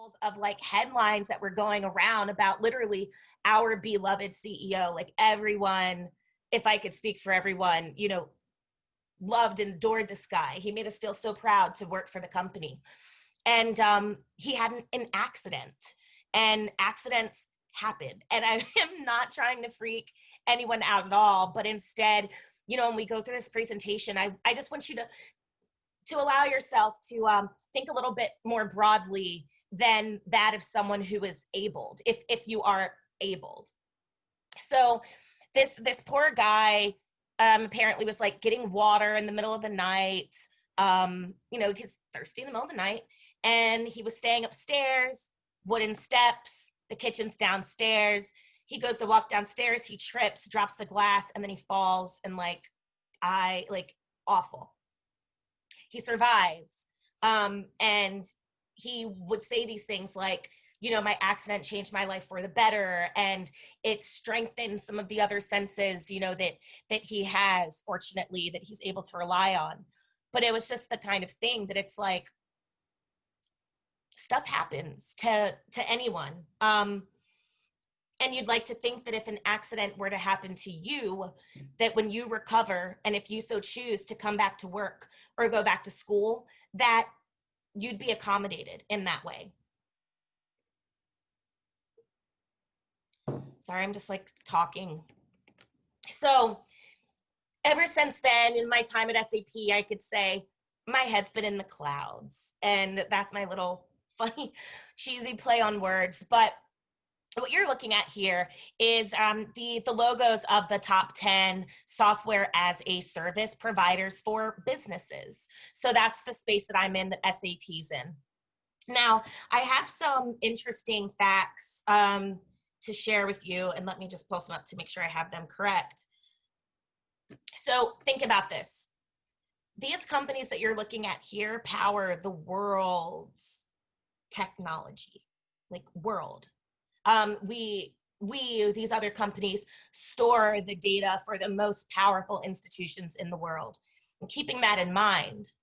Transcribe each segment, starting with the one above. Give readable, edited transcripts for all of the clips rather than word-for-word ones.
examples of like headlines that were going around about literally our beloved CEO. Like everyone, if I could speak for everyone, you know, loved and adored this guy. He made us feel so proud to work for the company. And he had an accident, and accidents happen. And I am not trying to freak anyone out at all, but instead, you know, when we go through this presentation, I just want you to allow yourself to think a little bit more broadly than that of someone who is abled, if you are abled. So this poor guy apparently was like getting water in the middle of the night, you know, he's thirsty in the middle of the night, and he was staying upstairs, wooden steps, the kitchen's downstairs. He goes to walk downstairs, he trips, drops the glass, and then he falls, and like awful. He survives. And he would say these things like, you know, my accident changed my life for the better, and it strengthened some of the other senses, you know, that he has, fortunately, that he's able to rely on. But it was just the kind of thing that it's like, stuff happens to anyone. And you'd like to think that if an accident were to happen to you, that when you recover, and if you so choose to come back to work or go back to school, that you'd be accommodated in that way. Sorry, I'm just like talking. So ever since then, in my time at SAP, I could say my head's been in the clouds. And that's my little funny, cheesy play on words. But what you're looking at here is the logos of the top 10 software as a service providers for businesses. So that's the space that I'm in, that SAP's in. Now, I have some interesting facts to share with you, and let me just post them up to make sure I have them correct. So think about this. These companies that you're looking at here power the world's technology, like world. These other companies store the data for the most powerful institutions in the world. And keeping that in mind,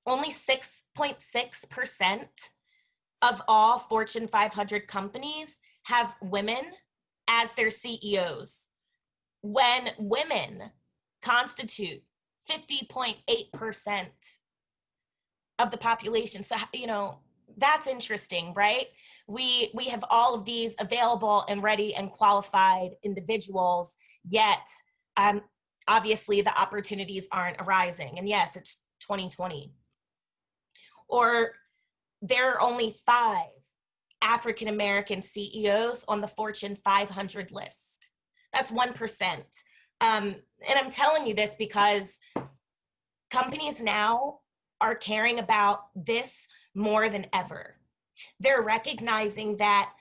only 6.6% of all Fortune 500 companies have women as their CEOs, when women constitute 50.8% of the population. So, you know, that's interesting, right? We have all of these available and ready and qualified individuals, yet obviously the opportunities aren't arising. And yes, it's 2020. Or there are only 5 African-American CEOs on the Fortune 500 list. That's 1%. And I'm telling you this because companies now are caring about this more than ever. They're recognizing that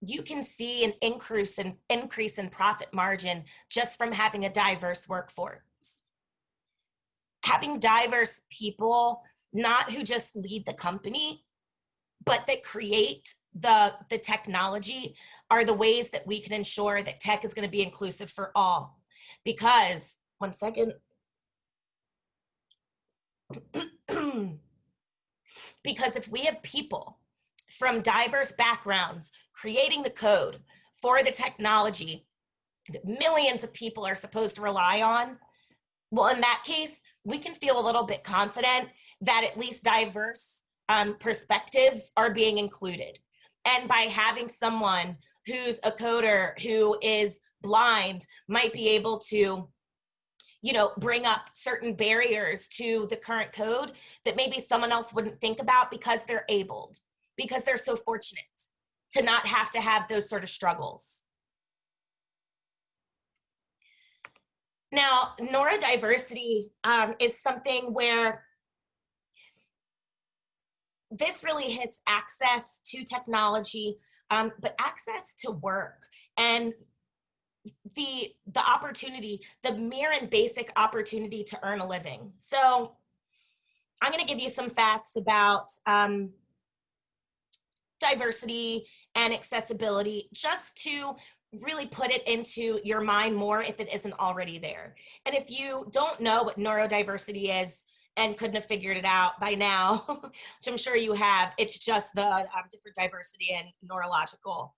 you can see an increase in profit margin just from having a diverse workforce. Having diverse people, not who just lead the company, but that create the technology, are the ways that we can ensure that tech is going to be inclusive for all. Because, one second. Because if we have people from diverse backgrounds creating the code for the technology that millions of people are supposed to rely on, well, in that case, we can feel a little bit confident that at least diverse perspectives are being included. And by having someone who's a coder who is blind might be able to, you know, bring up certain barriers to the current code that maybe someone else wouldn't think about because they're abled, because they're so fortunate to not have to have those sort of struggles. Now, neurodiversity is something where this really hits access to technology, but access to work and the opportunity, the mere and basic opportunity to earn a living. So I'm going to give you some facts about diversity and accessibility, just to really put it into your mind more if it isn't already there. And if you don't know what neurodiversity is, and couldn't have figured it out by now, which I'm sure you have. It's just the different diversity and neurological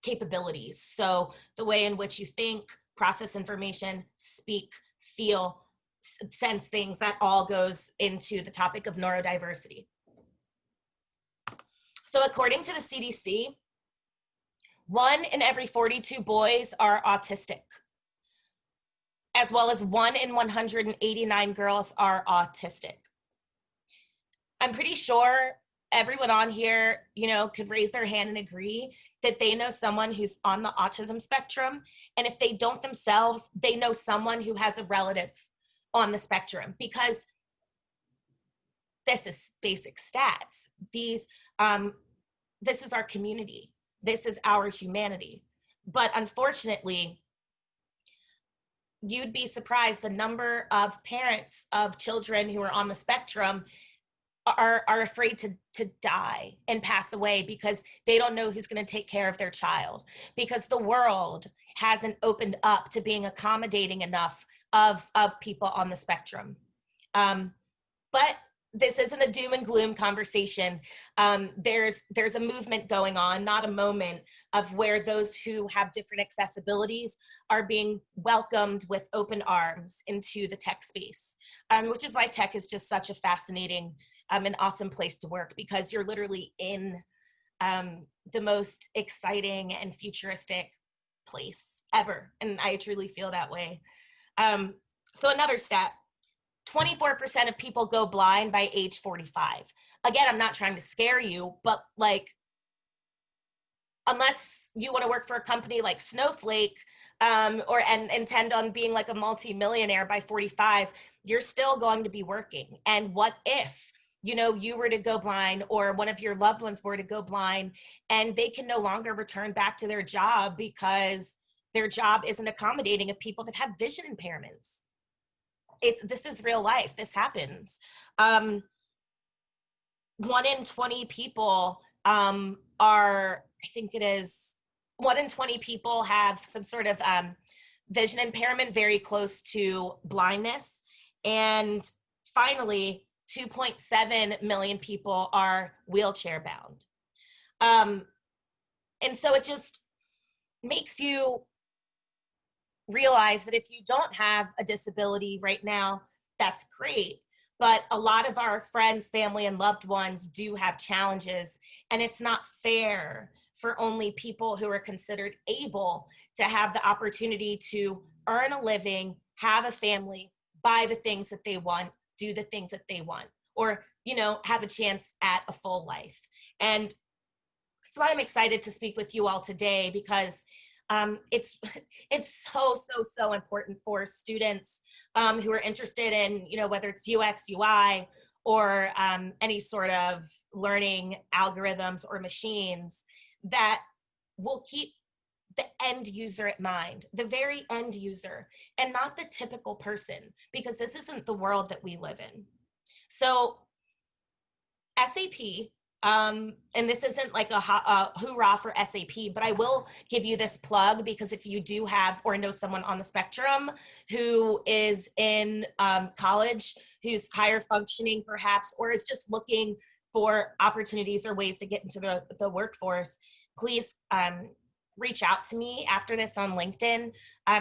capabilities. So the way in which you think, process information, speak, feel, sense things, that all goes into the topic of neurodiversity. So according to the CDC, 1 in every 42 boys are autistic, as well as 1 in 189 girls are autistic. I'm pretty sure everyone on here, could raise their hand and agree that they know someone who's on the autism spectrum. And if they don't themselves, they know someone who has a relative on the spectrum, because this is basic stats. This is our community. This is our humanity. But unfortunately, you'd be surprised the number of parents of children who are on the spectrum are afraid to die and pass away because they don't know who's going to take care of their child, because the world hasn't opened up to being accommodating enough of people on the spectrum. But this isn't a doom and gloom conversation. There's a movement going on, not a moment, of where those who have different accessibilities are being welcomed with open arms into the tech space, which is why tech is just such a fascinating an awesome place to work, because you're literally in the most exciting and futuristic place ever. And I truly feel that way. So another stat, 24% of people go blind by age 45. Again, I'm not trying to scare you, but unless you want to work for a company like Snowflake and intend on being like a multi-millionaire by 45, you're still going to be working. And what if you were to go blind, or one of your loved ones were to go blind, and they can no longer return back to their job because their job isn't accommodating of people that have vision impairments? This is real life. This happens. 1 in 20 people I think it is 1 in 20 people have some sort of vision impairment very close to blindness. And finally, 2.7 million people are wheelchair bound. And so it just makes you realize that if you don't have a disability right now, that's great. But a lot of our friends, family, and loved ones do have challenges, and it's not fair for only people who are considered able to have the opportunity to earn a living, have a family, buy the things that they want, do the things that they want, or, have a chance at a full life. And that's why I'm excited to speak with you all today, because it's so important for students who are interested in, whether it's UX, UI, or any sort of learning algorithms or machines, that will keep the end user at mind, the very end user, and not the typical person, because this isn't the world that we live in. So SAP, and this isn't like a hoorah for SAP, but I will give you this plug, because if you do have or know someone on the spectrum who is in college, who's higher functioning perhaps, or is just looking for opportunities or ways to get into the workforce, please reach out to me after this on LinkedIn,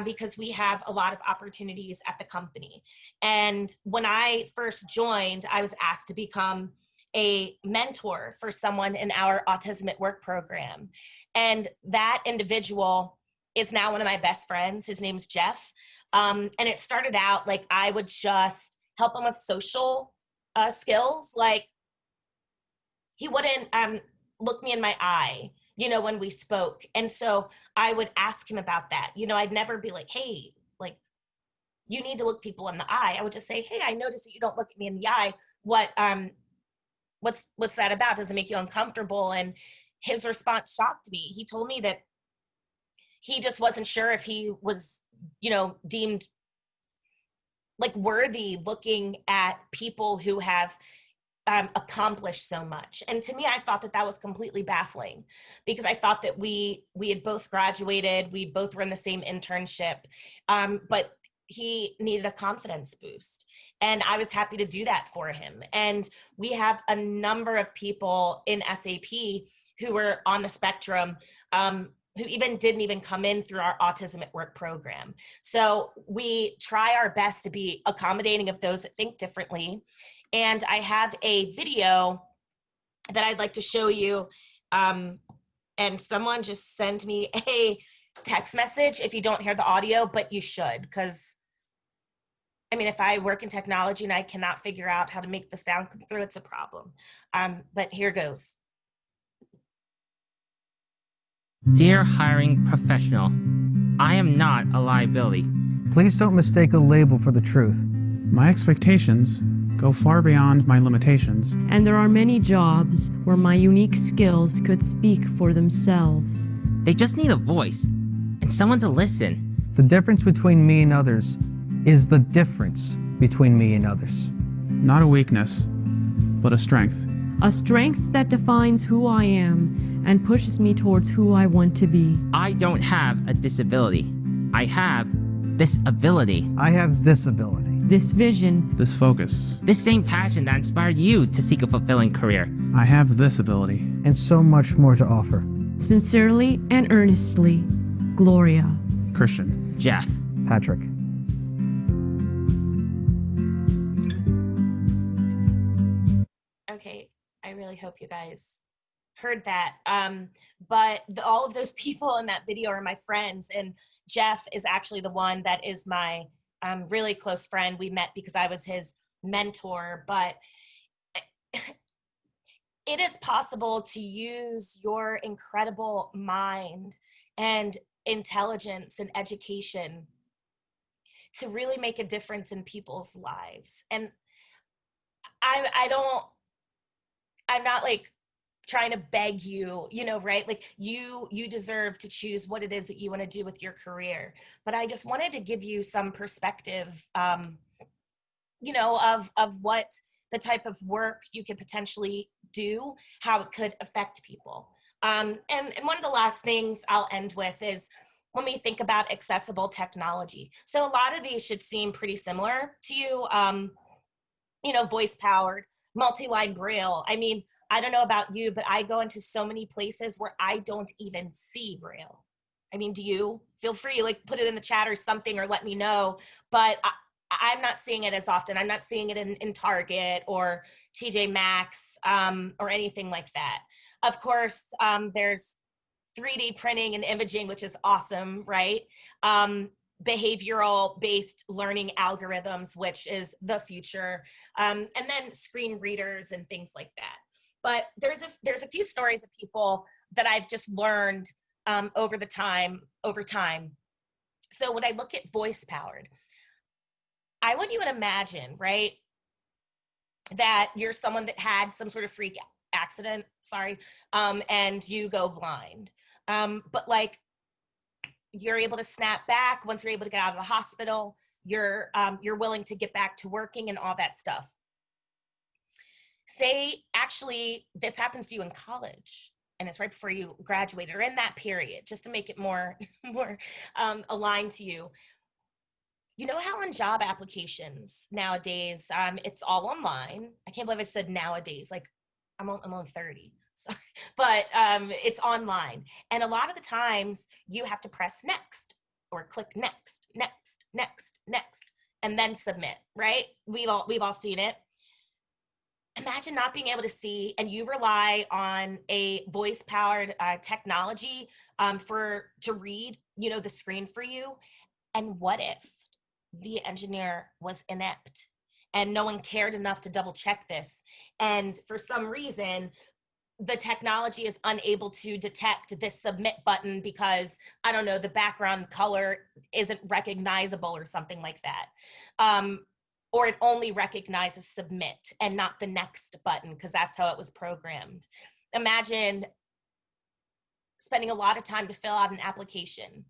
because we have a lot of opportunities at the company. And when I first joined, I was asked to become a mentor for someone in our Autism at Work program. And that individual is now one of my best friends. His name's Jeff. And it started out like I would just help him with social skills. Like, he wouldn't look me in my eye, when we spoke. And so I would ask him about that. I'd never be like, hey, like, you need to look people in the eye. I would just say, hey, I noticed that you don't look at me in the eye. What's that about? Does it make you uncomfortable? And his response shocked me. He told me that he just wasn't sure if he was, deemed like worthy looking at people who have accomplished so much. And to me, I thought that was completely baffling, because I thought that we had both graduated, we both were in the same internship, but he needed a confidence boost. And I was happy to do that for him. And we have a number of people in SAP who were on the spectrum, who didn't even come in through our Autism at Work program. So we try our best to be accommodating of those that think differently. And I have a video that I'd like to show you. And someone just sent me a text message if you don't hear the audio, but you should, because I mean, if I work in technology and I cannot figure out how to make the sound come through, it's a problem. But here goes. Dear hiring professional, I am not a liability. Please don't mistake a label for the truth. My expectations go far beyond my limitations. And there are many jobs where my unique skills could speak for themselves. They just need a voice and someone to listen. The difference between me and others is the difference between me and others. Not a weakness, but a strength. A strength that defines who I am and pushes me towards who I want to be. I don't have a disability. I have this ability. I have this ability. This vision. This focus. This same passion that inspired you to seek a fulfilling career. I have this ability. And so much more to offer. Sincerely and earnestly, Gloria. Christian. Jeff. Patrick. Okay, I really hope you guys heard that. But all of those people in that video are my friends, and Jeff is actually the one that is my really close friend. We met because I was his mentor, but it is possible to use your incredible mind and intelligence and education to really make a difference in people's lives. And I'm not like trying to beg you, right? Like you deserve to choose what it is that you want to do with your career. But I just wanted to give you some perspective, of what the type of work you could potentially do, how it could affect people. And one of the last things I'll end with is when we think about accessible technology. So a lot of these should seem pretty similar to you, voice powered, multi-line braille. I mean, I don't know about you, but I go into so many places where I don't even see braille. I mean, do you? Feel free, put it in the chat or something, or let me know. But I'm not seeing it as often. I'm not seeing it in Target or TJ Maxx or anything like that. Of course, there's 3D printing and imaging, which is awesome, right? Behavioral-based learning algorithms, which is the future, and then screen readers and things like that. But there's a few stories of people that I've just learned over time. So when I look at voice-powered, I want you to imagine, right, that you're someone that had some sort of freak accident, and you go blind. But you're able to snap back once you're able to get out of the hospital. You're willing to get back to working and all that stuff. Say, actually, this happens to you in college, and it's right before you graduated, or in that period, just to make it more aligned to you. You know how on job applications nowadays, it's all online. I can't believe I said nowadays. I'm only 30. Sorry. But it's online. And a lot of the times you have to press next or click next, and then submit, right? We've all seen it. Imagine not being able to see, and you rely on a voice-powered technology to read, the screen for you. And what if the engineer was inept and no one cared enough to double check this? And for some reason, the technology is unable to detect this submit button because, I don't know, the background color isn't recognizable or something like that. Or it only recognizes submit and not the next button because that's how it was programmed. Imagine spending a lot of time to fill out an application,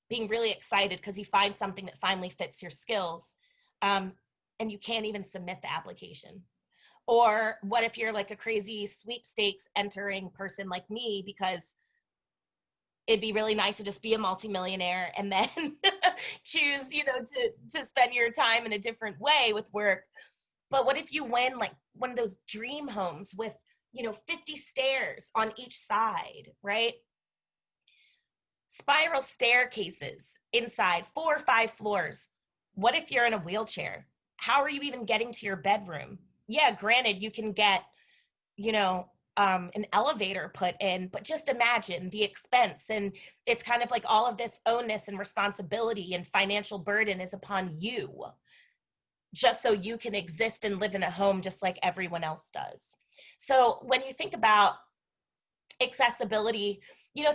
being really excited because you find something that finally fits your skills, and you can't even submit the application. Or what if you're like a crazy sweepstakes entering person like me, because it'd be really nice to just be a multimillionaire and then choose, to spend your time in a different way with work. But what if you win like one of those dream homes with, 50 stairs on each side, right? Spiral staircases inside 4 or 5 floors. What if you're in a wheelchair? How are you even getting to your bedroom? Yeah, granted, you can get, an elevator put in, but just imagine the expense. And it's kind of like all of this onus and responsibility and financial burden is upon you, just so you can exist and live in a home just like everyone else does. So when you think about accessibility,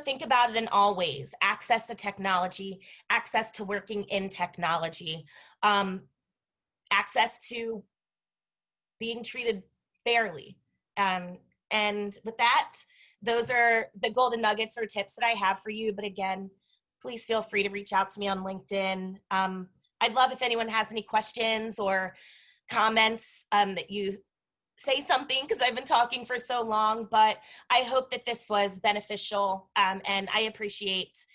think about it in all ways: access to technology, access to working in technology, access to being treated fairly. And with that, those are the golden nuggets or tips that I have for you. But again, please feel free to reach out to me on LinkedIn. I'd love if anyone has any questions or comments, that you say something, because I've been talking for so long, but I hope that this was beneficial, and I appreciate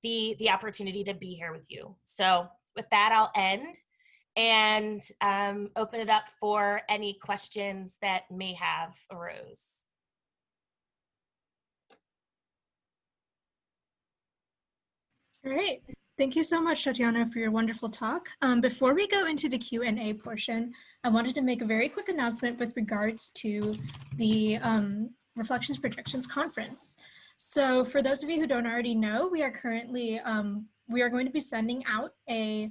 the opportunity to be here with you. So with that, I'll end and open it up for any questions that may have arose. All right. Thank you so much, Tatiana, for your wonderful talk. Before we go into the Q&A portion, I wanted to make a very quick announcement with regards to the Reflections Projections Conference. So for those of you who don't already know, we are currently, we are going to be sending out a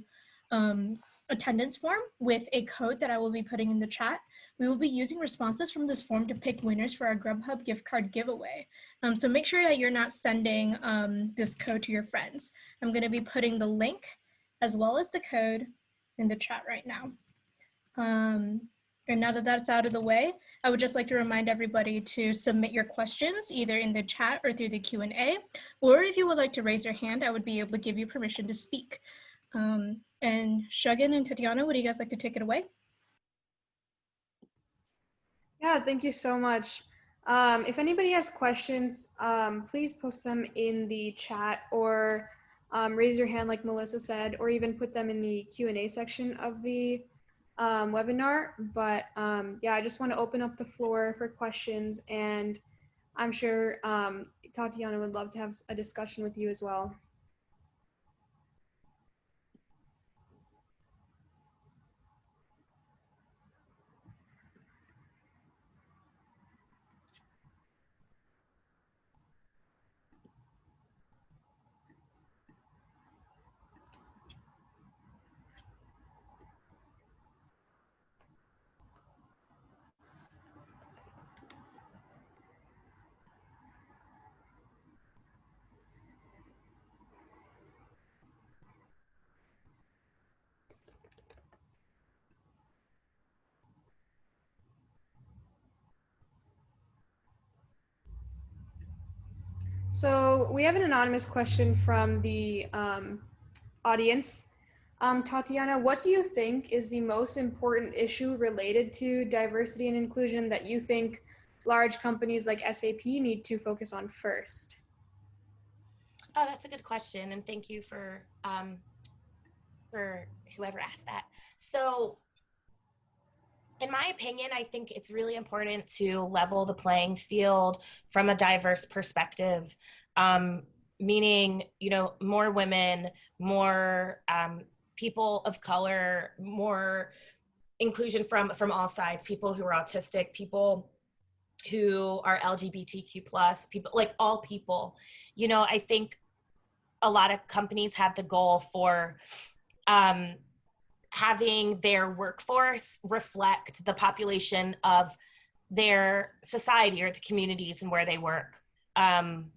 attendance form with a code that I will be putting in the chat. We will be using responses from this form to pick winners for our Grubhub gift card giveaway. So make sure that you're not sending this code to your friends. I'm going to be putting the link as well as the code in the chat right now. And now that that's out of the way, I would just like to remind everybody to submit your questions either in the chat or through the Q&A, or if you would like to raise your hand, I would be able to give you permission to speak. And Shagun and Tatiana, would you guys like to take it away? Yeah, thank you so much. If anybody has questions, please post them in the chat, or raise your hand like Melissa said, or even put them in the Q&A section of the webinar. But yeah, I just want to open up the floor for questions, and I'm sure Tatiana would love to have a discussion with you as well. So we have an anonymous question from the audience. Tatiana, what do you think is the most important issue related to diversity and inclusion that you think large companies like SAP need to focus on first? Oh, that's a good question, and thank you for whoever asked that. So in my opinion, I think it's really important to level the playing field from a diverse perspective, meaning, more women, more people of color, more inclusion from all sides, people who are autistic, people who are LGBTQ plus, people, like all people. I think a lot of companies have the goal for having their workforce reflect the population of their society or the communities and where they work. And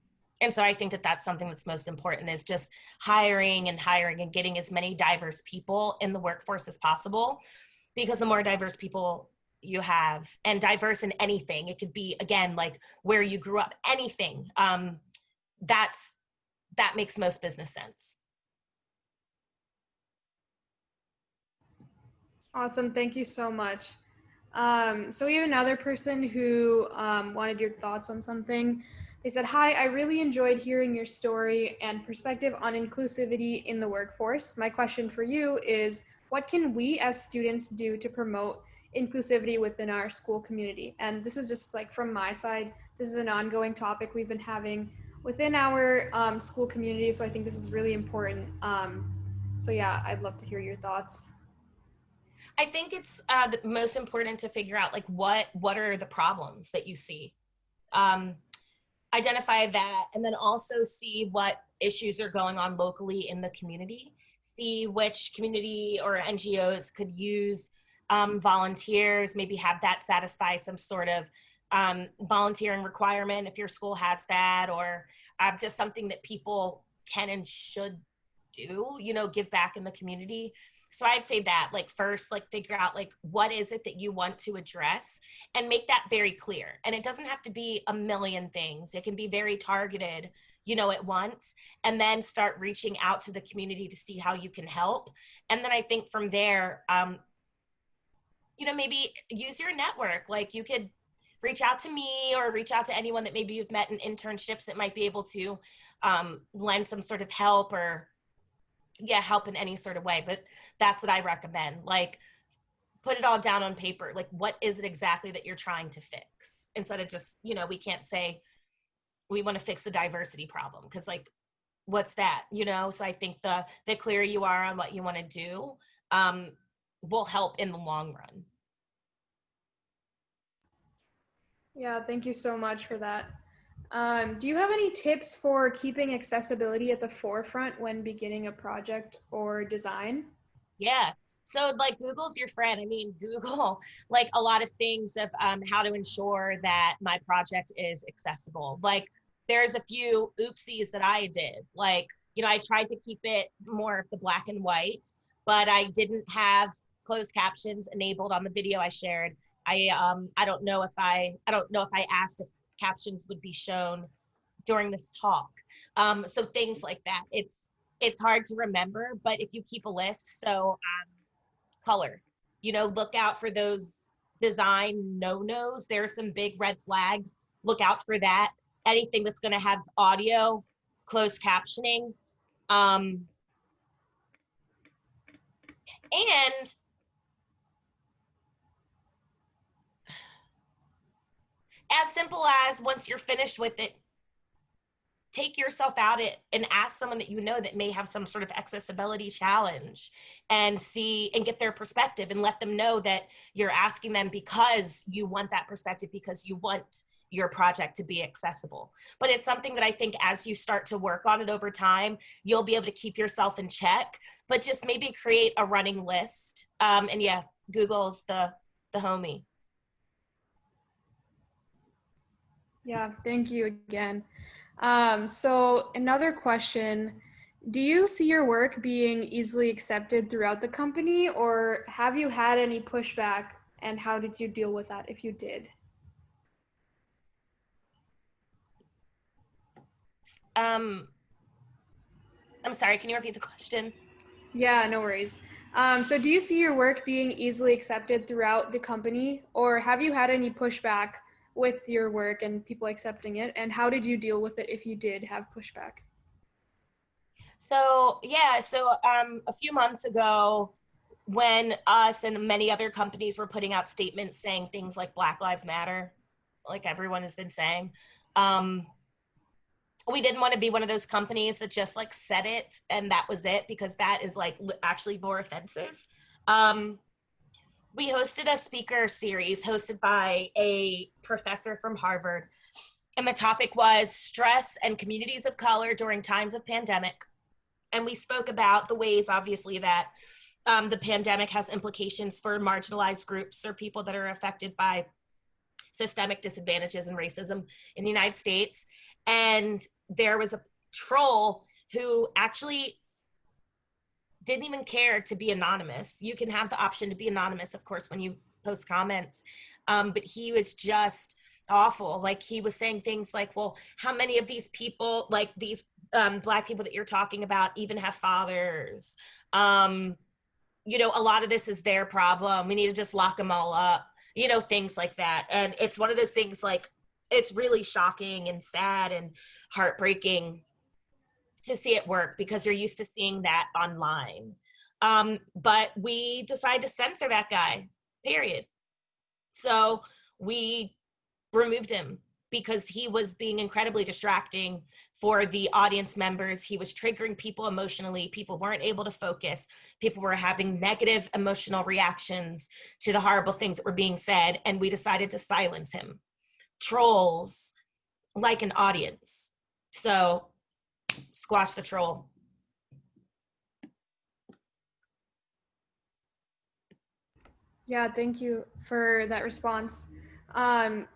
so I think that that's something that's most important, is just hiring and getting as many diverse people in the workforce as possible, because the more diverse people you have, and diverse in anything, it could be, again, like where you grew up, anything, that makes most business sense. Awesome, thank you so much. So we have another person who wanted your thoughts on something. They said, "Hi, I really enjoyed hearing your story and perspective on inclusivity in the workforce. My question for you is, what can we as students do to promote inclusivity within our school community?" And this is just like from my side, this is an ongoing topic we've been having within our school community. So I think this is really important. So yeah, I'd love to hear your thoughts. I think it's the most important to figure out like what are the problems that you see. Um, Identify that, and then also see what issues are going on locally in the community. See which community or NGOs could use volunteers, maybe have that satisfy some sort of volunteering requirement if your school has that, or just something that people can and should do, you know, give back in the community. So I'd say that, like, first, like, figure out like what is it that you want to address and make that very clear. And it doesn't have to be a million things. It can be very targeted, you know, at once, and then start reaching out to the community to see how you can help. And then I think from there, you know, maybe use your network. Like, you could reach out to me or reach out to anyone that maybe you've met in internships that might be able to lend some sort of help, or help in any sort of way. But that's what I recommend. Like, put it all down on paper. Like, what is it exactly that you're trying to fix? Instead of just, you know, we can't say we want to fix the diversity problem, because like, what's that, you know? So I think the clearer you are on what you want to do will help in the long run. Yeah, thank you so much for that. Do you have any tips for keeping accessibility at the forefront when beginning a project or design? Yeah. So like, Google's your friend. I mean, Google like a lot of things of how to ensure that my project is accessible. Like, there's a few oopsies that I did. Like, you know, I tried to keep it more of the black and white, but I didn't have closed captions enabled on the video I shared. I don't know if I asked if captions would be shown during this talk. So things like that. It's hard to remember, but if you keep a list, so color, you know, look out for those design no-nos. There are some big red flags. Look out for that. Anything that's going to have audio, closed captioning, and as simple as, once you're finished with it, take yourself out it and ask someone that you know that may have some sort of accessibility challenge, and see and get their perspective, and let them know that you're asking them because you want that perspective, because you want your project to be accessible. But it's something that I think as you start to work on it over time, you'll be able to keep yourself in check, but just maybe create a running list. And yeah, Google's the homie. Yeah, thank you again. So another question, do you see your work being easily accepted throughout the company, or have you had any pushback, and how did you deal with that if you did? I'm sorry, can you repeat the question? Yeah, no worries. So do you see your work being easily accepted throughout the company, or have you had any pushback with your work and people accepting it? And how did you deal with it if you did have pushback? So yeah, so a few months ago, when us and many other companies were putting out statements saying things like Black Lives Matter, like everyone has been saying, we didn't want to be one of those companies that just like said it and that was it, because that is like actually more offensive. We hosted a speaker series hosted by a professor from Harvard, and the topic was stress and communities of color during times of pandemic. And we spoke about the ways, obviously, that the pandemic has implications for marginalized groups or people that are affected by systemic disadvantages and racism in the United States. And there was a troll who actually didn't even care to be anonymous. You can have the option to be anonymous, of course, when you post comments. But he was just awful. Like, he was saying things like, well, how many of these people, like these Black people that you're talking about, even have fathers? You know, a lot of this is their problem. We need to just lock them all up, you know, things like that. And it's one of those things like, it's really shocking and sad and heartbreaking to see it work because you're used to seeing that online. But we decided to censor that guy, period. So we removed him because he was being incredibly distracting for the audience members. He was triggering people emotionally. People weren't able to focus. People were having negative emotional reactions to the horrible things that were being said, and we decided to silence him. Trolls like an audience. So squash the troll. Yeah, thank you for that response.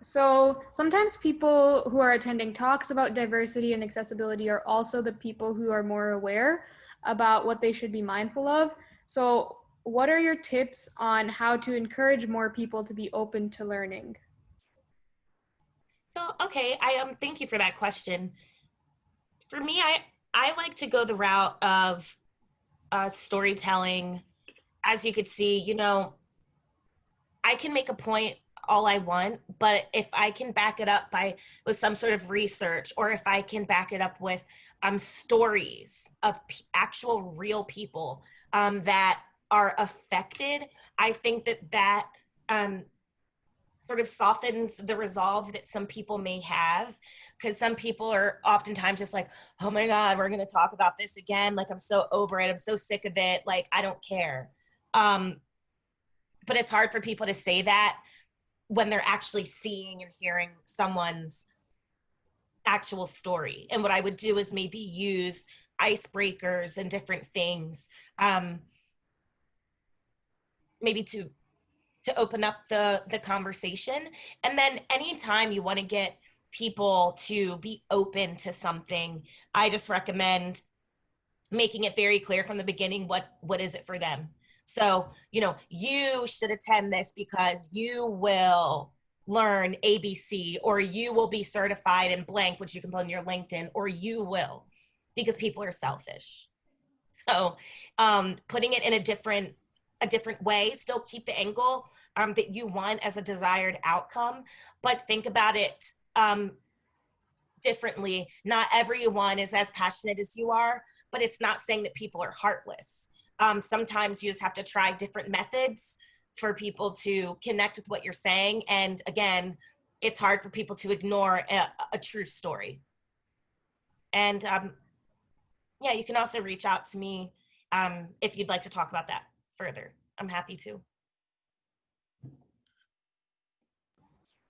So sometimes people who are attending talks about diversity and accessibility are also the people who are more aware about what they should be mindful of. So what are your tips on how to encourage more people to be open to learning? So, okay, I thank you for that question. For me, I like to go the route of storytelling. As you could see, you know, I can make a point all I want, but if I can back it up by with some sort of research, or if I can back it up with stories of actual real people that are affected, I think that that sort of softens the resolve that some people may have, because some people are oftentimes just like, oh my God, we're going to talk about this again. Like, I'm so over it. I'm so sick of it. Like, I don't care. But it's hard for people to say that when they're actually seeing and hearing someone's actual story. And what I would do is maybe use icebreakers and different things, maybe to open up the conversation. And then anytime you want to get people to be open to something, I just recommend making it very clear from the beginning what is it for them. So, you know, you should attend this because you will learn ABC, or you will be certified in blank, which you can put on your LinkedIn, or you will, because people are selfish. So putting it in a different way, still keep the angle that you want as a desired outcome, but think about it differently. Not everyone is as passionate as you are, but it's not saying that people are heartless. Sometimes you just have to try different methods for people to connect with what you're saying. And again, it's hard for people to ignore a true story. And yeah, you can also reach out to me if you'd like to talk about that further. I'm happy to.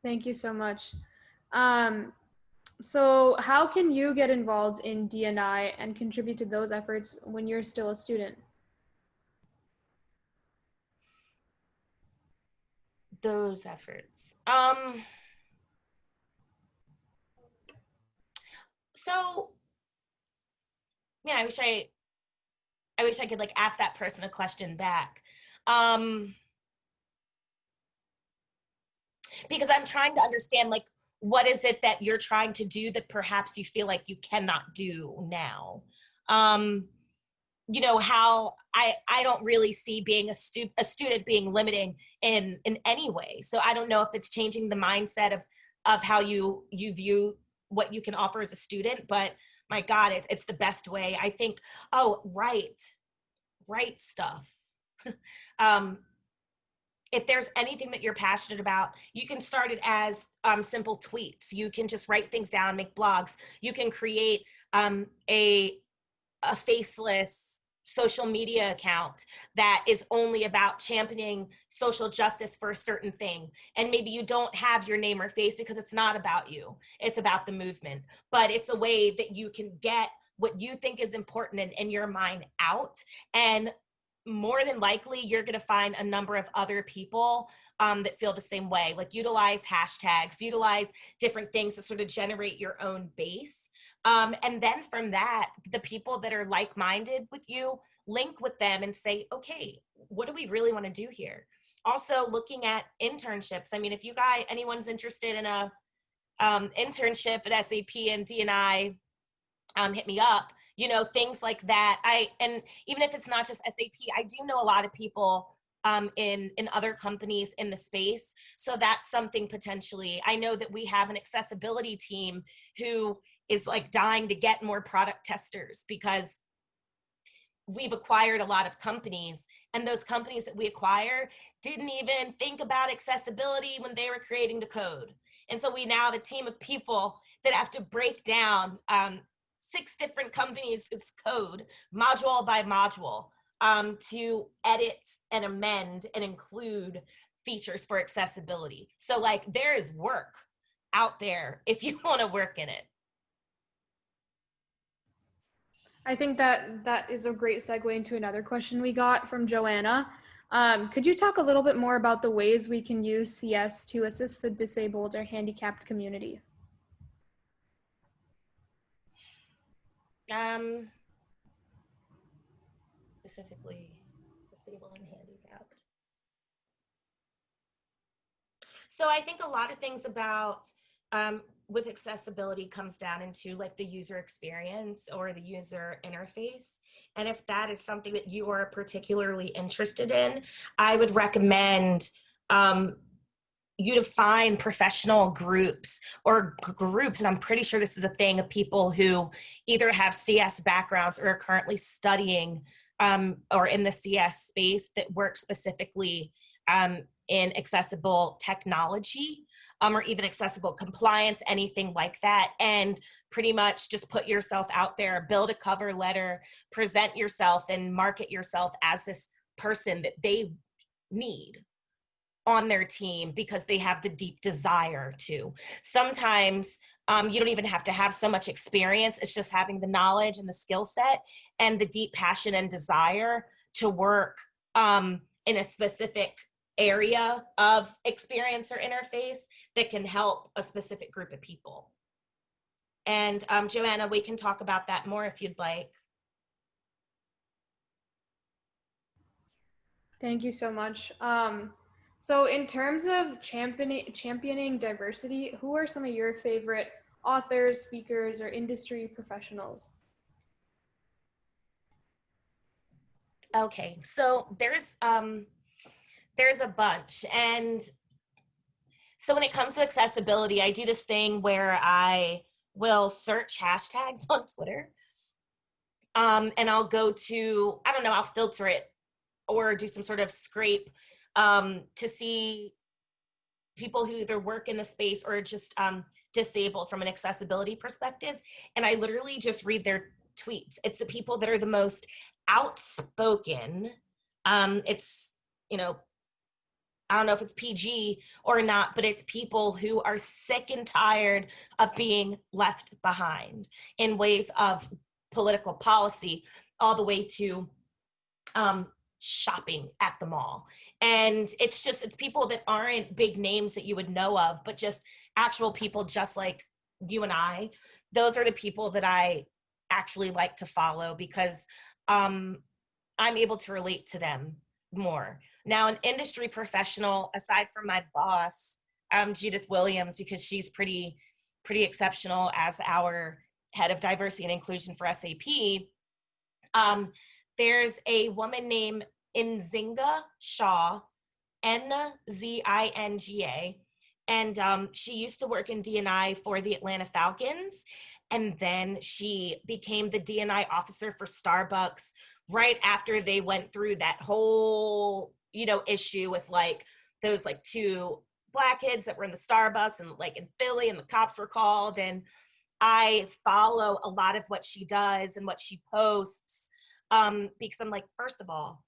Thank you so much. So how can you get involved in D&I and contribute to those efforts when you're still a student? Those efforts. So yeah, I wish I could like ask that person a question back. Because I'm trying to understand, like, what is it that you're trying to do that perhaps you feel like you cannot do now? You know, how I don't really see being a student being limiting in any way. So I don't know if it's changing the mindset of how you view what you can offer as a student, but my God, it's the best way. I think, oh, write stuff. If there's anything that you're passionate about, you can start it as simple tweets. You can just write things down, make blogs. You can create a faceless social media account that is only about championing social justice for a certain thing. And maybe you don't have your name or face because it's not about you. It's about the movement. But it's a way that you can get what you think is important in your mind out. And more than likely, you're going to find a number of other people that feel the same way. Like, utilize hashtags, utilize different things to sort of generate your own base. And then from that, the people that are like-minded with you, link with them and say, okay, what do we really want to do here? Also, looking at internships. I mean, if anyone's interested in a internship at SAP and D&I, hit me up. You know, things like that. And even if it's not just SAP, I do know a lot of people in other companies in the space. So that's something potentially. I know that we have an accessibility team who is like dying to get more product testers, because we've acquired a lot of companies, and those companies that we acquire didn't even think about accessibility when they were creating the code. And so we now have a team of people that have to break down 6 different companies' code, module by module, to edit and amend and include features for accessibility. So like, there is work out there if you want to work in it. I think that is a great segue into another question we got from Joanna. Could you talk a little bit more about the ways we can use CS to assist the disabled or handicapped community? Specifically disabled and handicapped. So I think a lot of things about with accessibility comes down into like the user experience or the user interface. And if that is something that you are particularly interested in, I would recommend you to find professional groups or groups, and I'm pretty sure this is a thing, of people who either have CS backgrounds or are currently studying or in the CS space that work specifically in accessible technology, or even accessible compliance, anything like that. And pretty much just put yourself out there, build a cover letter, present yourself and market yourself as this person that they need on their team because they have the deep desire to. Sometimes you don't even have to have so much experience. It's just having the knowledge and the skill set and the deep passion and desire to work in a specific area of experience or interface that can help a specific group of people. And Joanna, we can talk about that more if you'd like. Thank you so much. So in terms of championing diversity, who are some of your favorite authors, speakers, or industry professionals? Okay, so there's a bunch. And so when it comes to accessibility, I do this thing where I will search hashtags on Twitter. And I'll go to, I don't know, I'll filter it or do some sort of scrape to see people who either work in the space or just disabled from an accessibility perspective. And I literally just read their tweets. It's the people that are the most outspoken. It's, you know, I don't know if it's PG or not, but it's people who are sick and tired of being left behind in ways of political policy, all the way to shopping at the mall. And it's people that aren't big names that you would know of, but just actual people just like you and I. Those are the people that I actually like to follow because I'm able to relate to them more. Now, an industry professional, aside from my boss, Judith Williams, because she's pretty exceptional as our head of diversity and inclusion for SAP. There's a woman named Nzinga Shaw, Nzinga, and she used to work in D&I for the Atlanta Falcons, and then she became the D&I officer for Starbucks right after they went through that whole, issue with like those like 2 Black kids that were in the Starbucks and like in Philly, and the cops were called. And I follow a lot of what she does and what she posts because I'm like, first of all,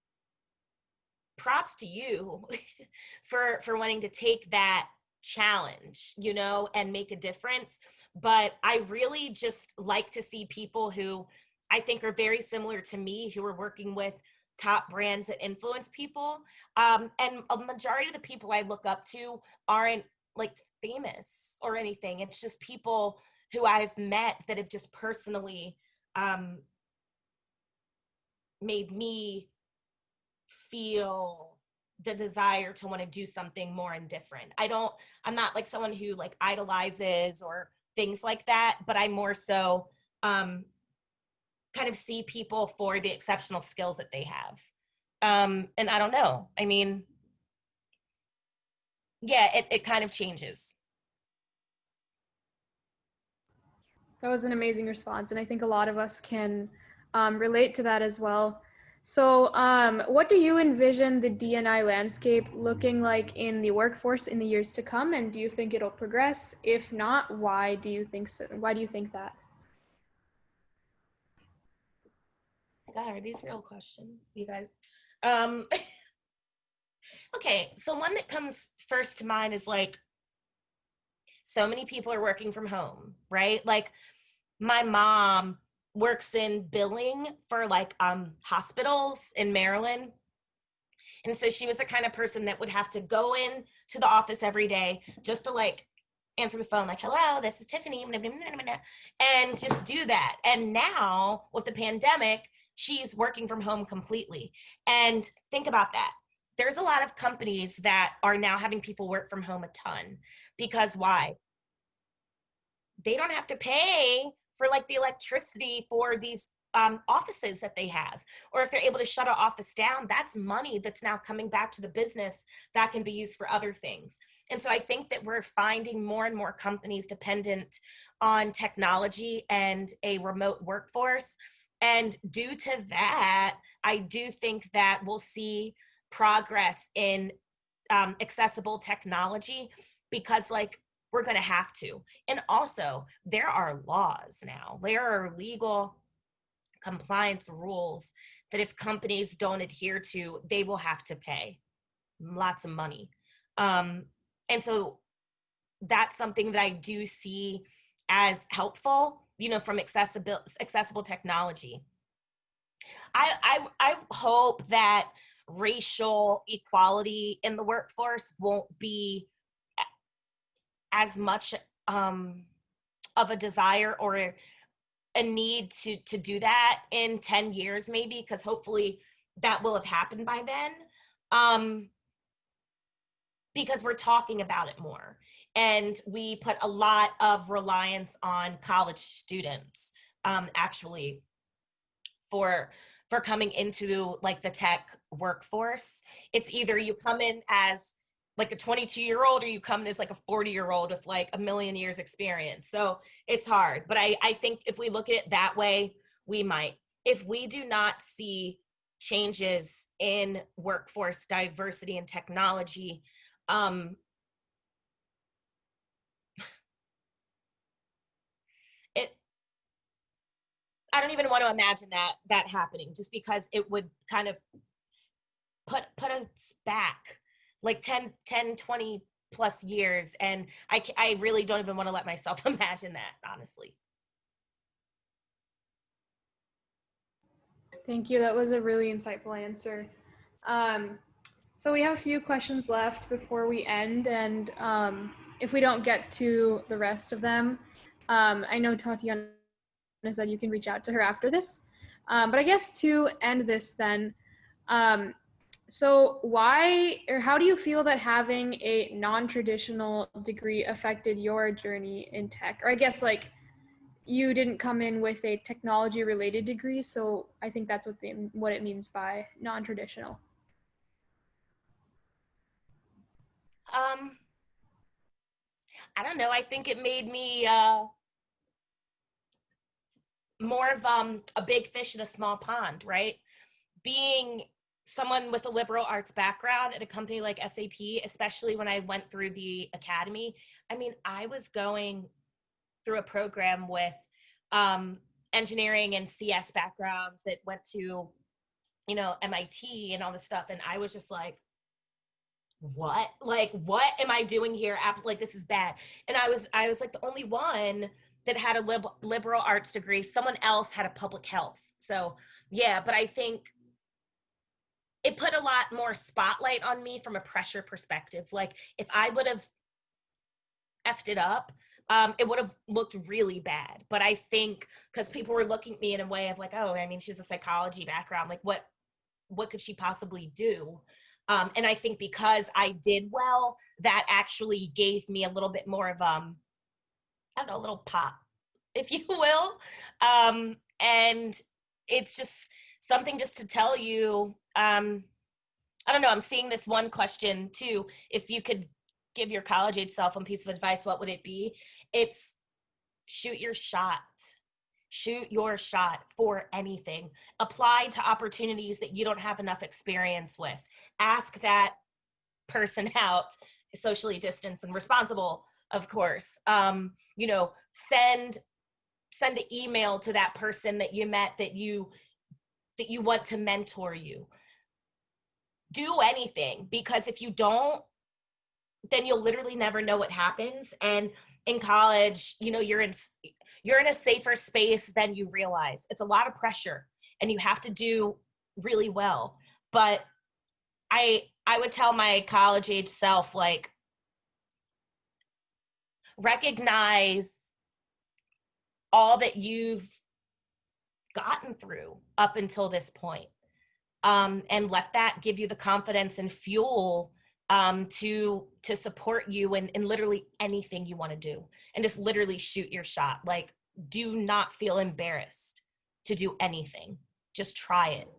props to you for wanting to take that challenge, and make a difference. But I really just like to see people who I think are very similar to me, who are working with top brands that influence people. And a majority of the people I look up to aren't like famous or anything. It's just people who I've met that have just personally made me feel the desire to want to do something more and different. I'm not like someone who like idolizes or things like that, but I more so kind of see people for the exceptional skills that they have. And I don't know. I mean, yeah, it kind of changes. That was an amazing response, and I think a lot of us can relate to that as well. So, what do you envision the D&I landscape looking like in the workforce in the years to come, and do you think it'll progress? If not, why do you think so? Why do you think that? God, are these real questions, you guys? Um, okay, so one that comes first to mind is like, so many people are working from home, right? Like my mom works in billing for like hospitals in Maryland. And so she was the kind of person that would have to go in to the office every day just to like answer the phone, like, hello, this is Tiffany, and just do that. And now with the pandemic, she's working from home completely. And think about that. There's a lot of companies that are now having people work from home a ton because why? They don't have to pay for like the electricity for these offices that they have. Or if they're able to shut an office down, that's money that's now coming back to the business that can be used for other things. And so I think that we're finding more and more companies dependent on technology and a remote workforce. And due to that, I do think that we'll see progress in accessible technology because like we're going to have to. And also there are laws now, there are legal compliance rules that if companies don't adhere to, they will have to pay lots of money. And so that's something that I do see as helpful, you know, from accessible technology. I hope that racial equality in the workforce won't be as much of a desire or a need to do that in 10 years maybe, because hopefully that will have happened by then, because we're talking about it more and we put a lot of reliance on college students actually for coming into like the tech workforce. It's either you come in as like a 22-year-old or you come in as like a 40-year-old with like a million years experience. So it's hard, but I think if we look at it that way, we might. If we do not see changes in workforce diversity and technology, it I don't even want to imagine that happening, just because it would kind of put us back like 10, 20 plus years. And I really don't even want to let myself imagine that, honestly. Thank you. That was a really insightful answer. Um, so we have a few questions left before we end, and if we don't get to the rest of them, I know Tatiana said you can reach out to her after this. But I guess to end this then, so why or how do you feel that having a non-traditional degree affected your journey in tech? Or I guess like you didn't come in with a technology related degree, so I think that's what it means by non-traditional. um I don't know, I think it made me more of a big fish in a small pond, right? Being someone with a liberal arts background at a company like SAP, especially when I went through the academy, I mean, I was going through a program with engineering and CS backgrounds that went to, you know, MIT and all this stuff. And I was just like, what? Like, what am I doing here? Like, this is bad. And I was like the only one that had a liberal arts degree. Someone else had a public health. So yeah, but I think it put a lot more spotlight on me from a pressure perspective. Like if I would have effed it up, it would have looked really bad. But I think because people were looking at me in a way of like, oh, I mean, she's a psychology background. Like what could she possibly do? And I think because I did well, that actually gave me a little bit more of I don't know, a little pop, if you will. And it's just something just to tell you, I don't know, I'm seeing this one question too. If you could give your college age self one piece of advice, what would it be? It's shoot your shot. Shoot your shot for anything. Apply to opportunities that you don't have enough experience with. Ask that person out, socially distanced and responsible, of course. You know, send an email to that person that you met that you want to mentor you. Do anything, because if you don't, then you'll literally never know what happens. And in college, you know, you're in a safer space than you realize. It's a lot of pressure and you have to do really well. But I would tell my college age self, like, recognize all that you've gotten through up until this point, and let that give you the confidence and fuel to support you in literally anything you want to do, and just literally shoot your shot. Like, do not feel embarrassed to do anything. Just try it.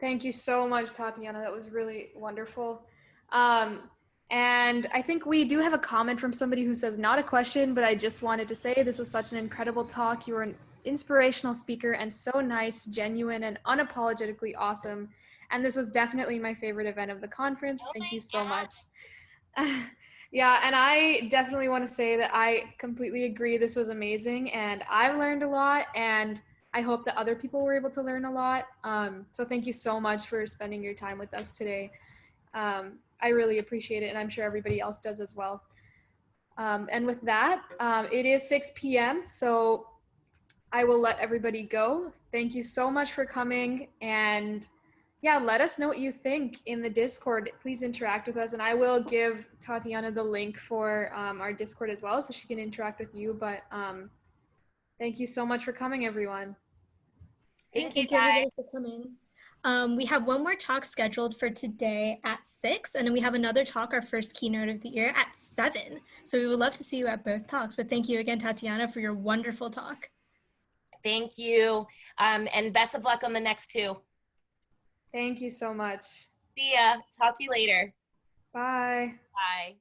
Thank you so much, Tatiana. That was really wonderful. And I think we do have a comment from somebody who says, not a question, but I just wanted to say this was such an incredible talk. You were an inspirational speaker and so nice, genuine, and unapologetically awesome. And this was definitely my favorite event of the conference. Thank you so much. Yeah, and I definitely want to say that I completely agree. This was amazing, and I've learned a lot, and I hope that other people were able to learn a lot. So thank you so much for spending your time with us today. I really appreciate it, and I'm sure everybody else does as well. And with that, it is 6 p.m., so I will let everybody go. Thank you so much for coming, and yeah, let us know what you think in the Discord. Please interact with us, and I will give Tatiana the link for our Discord as well, so she can interact with you. But thank you so much for coming, everyone. Thank Thank you, you guys. everybody for coming. We have one more talk scheduled for today at 6, and then we have another talk, our first keynote of the year, at 7. So we would love to see you at both talks. But thank you again, Tatiana, for your wonderful talk. Thank you. And best of luck on the next two. Thank you so much. See ya. Talk to you later. Bye. Bye.